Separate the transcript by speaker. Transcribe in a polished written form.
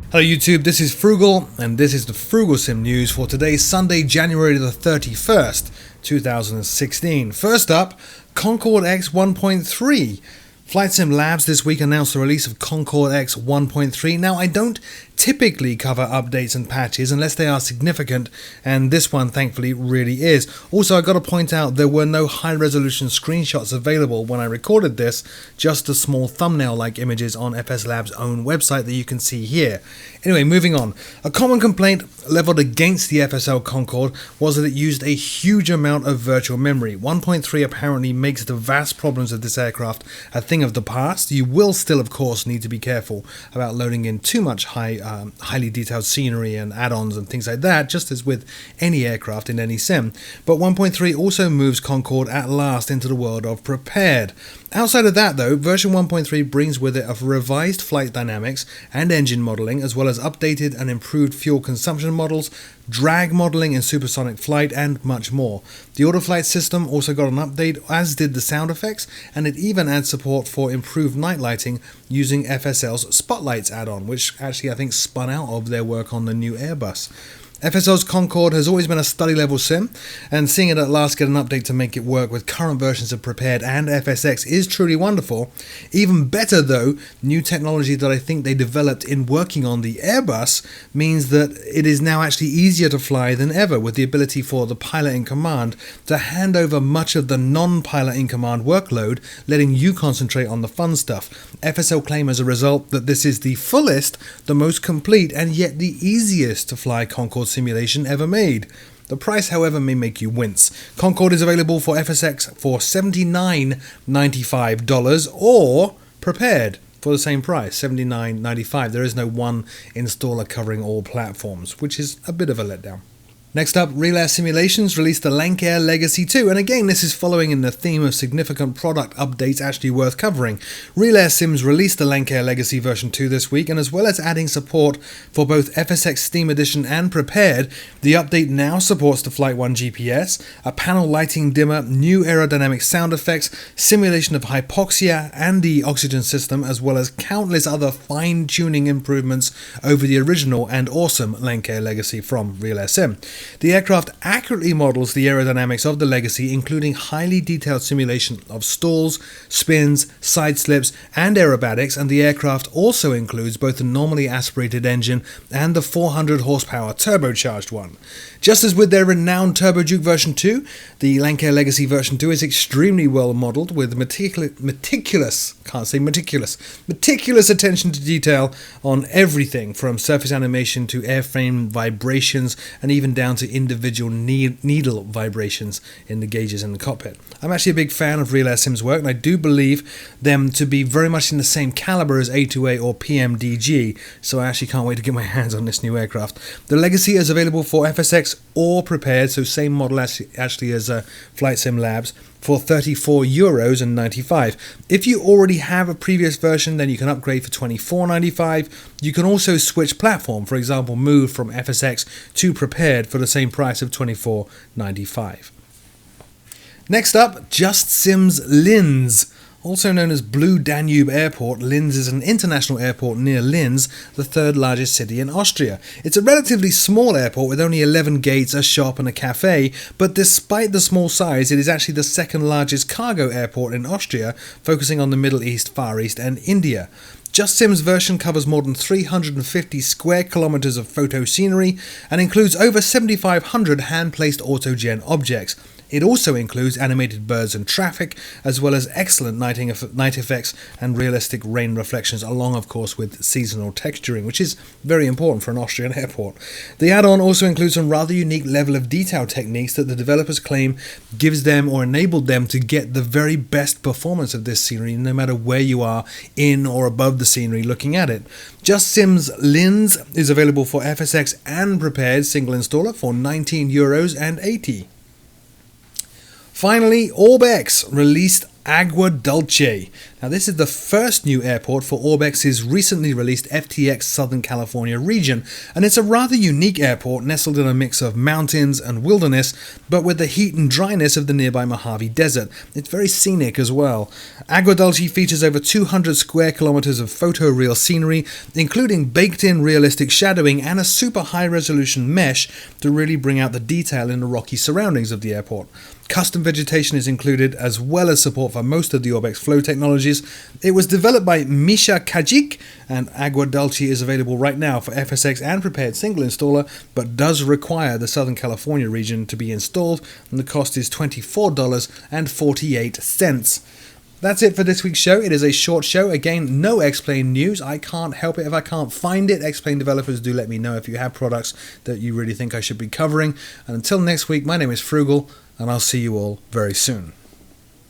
Speaker 1: Hello YouTube, this is Frugal, and this is the Frooglesim news for today, Sunday, January the 31st, 2016. First up, Concorde X13. Flight Sim Labs this week announced the release of Concorde X13. Now, I don't typically cover updates and patches unless they are significant, and this one thankfully really is. Also, I got to point out there were no high-resolution screenshots available when I recorded this, just the small thumbnail-like images on FS Labs' own website that you can see here. Anyway, moving on. A common complaint leveled against the FSL Concorde was that it used a huge amount of virtual memory. 1.3 apparently makes the vast problems of this aircraft a thing of the past. You will still, of course, need to be careful about loading in too much highly detailed scenery and add-ons and things like that, just as with any aircraft in any sim. But 1.3 also moves Concorde at last into the world of prepared. Outside of that though, version 1.3 brings with it a revised flight dynamics and engine modeling, as well as updated and improved fuel consumption models, drag modeling in supersonic flight, and much more. The autoflight system also got an update, as did the sound effects, and it even adds support for improved night lighting using FSL's Spotlights add-on, which actually I think spun out of their work on the new Airbus. FSL's Concorde has always been a study-level sim, and seeing it at last get an update to make it work with current versions of Prepared and FSX is truly wonderful. Even better though, new technology that I think they developed in working on the Airbus means that it is now actually easier to fly than ever, with the ability for the pilot in command to hand over much of the non-pilot in command workload, letting you concentrate on the fun stuff. FSL claim as a result that this is the fullest, the most complete, and yet the easiest to fly Concorde simulation ever made. The price, however, may make you wince. Concorde is available for FSX for $79.95 or Prepared for the same price, $79.95. There is no one installer covering all platforms, which is a bit of a letdown. Next up, Real Air Simulations released the LANCAIR Legacy 2, and again this is following in the theme of significant product updates actually worth covering. Real Air Sims released the LANCAIR Legacy version 2 this week, and as well as adding support for both FSX Steam Edition and Prepared, the update now supports the Flight 1 GPS, a panel lighting dimmer, new aerodynamic sound effects, simulation of hypoxia and the oxygen system, as well as countless other fine-tuning improvements over the original and awesome LANCAIR Legacy from Real Air Sim. The aircraft accurately models the aerodynamics of the Legacy, including highly detailed simulation of stalls, spins, side slips, and aerobatics, and the aircraft also includes both the normally aspirated engine and the 400 horsepower turbocharged one. Just as with their renowned Turbo Duke version 2, the LANCAIR Legacy version 2 is extremely well modelled, with meticulous attention to detail on everything from surface animation to airframe vibrations, and even down to individual needle vibrations in the gauges in the cockpit. I'm actually a big fan of Real Air Sim's work, and I do believe them to be very much in the same caliber as A2A or PMDG, so I actually can't wait to get my hands on this new aircraft. The Legacy is available for FSX or Prepared, so same model actually as Flight Sim Labs, for €34.95. If you already have a previous version, then you can upgrade for $24.95. You can also switch platform, for example move from FSX to Prepared for the same price of $24.95. Next up, Just Sim's Linz. Also known as Blue Danube Airport, Linz is an international airport near Linz, the third largest city in Austria. It's a relatively small airport with only 11 gates, a shop and a cafe, but despite the small size, it is actually the second largest cargo airport in Austria, focusing on the Middle East, Far East and India. Just Sim's version covers more than 350 square kilometers of photo scenery and includes over 7,500 hand-placed autogen objects. It also includes animated birds and traffic, as well as excellent night effects and realistic rain reflections, along of course with seasonal texturing, which is very important for an Austrian airport. The add-on also includes some rather unique level of detail techniques that the developers claim gives them or enabled them to get the very best performance of this scenery, no matter where you are in or above the scenery looking at it. Just Sim's Linz is available for FSX and Prepared single installer for €19.80. Finally, Orbex released Agrodulce. Now, this is the first new airport for Orbex's recently released FTX Southern California region, and it's a rather unique airport nestled in a mix of mountains and wilderness, but with the heat and dryness of the nearby Mojave Desert. It's very scenic as well. Agrodulce features over 200 square kilometers of photoreal scenery, including baked-in realistic shadowing and a super high-resolution mesh to really bring out the detail in the rocky surroundings of the airport. Custom vegetation is included, as well as support for most of the Orbex flow technologies. It was developed by Misha Kajik, and Agrodulce is available right now for FSX and prepared single installer, but does require the Southern California region to be installed, and the cost is $24.48. That's it for this week's show. It is a short show. Again, no X-Plane news. I can't help it if I can't find it. X-Plane developers, do let me know if you have products that you really think I should be covering. And until next week, my name is Frugal, and I'll see you all very soon.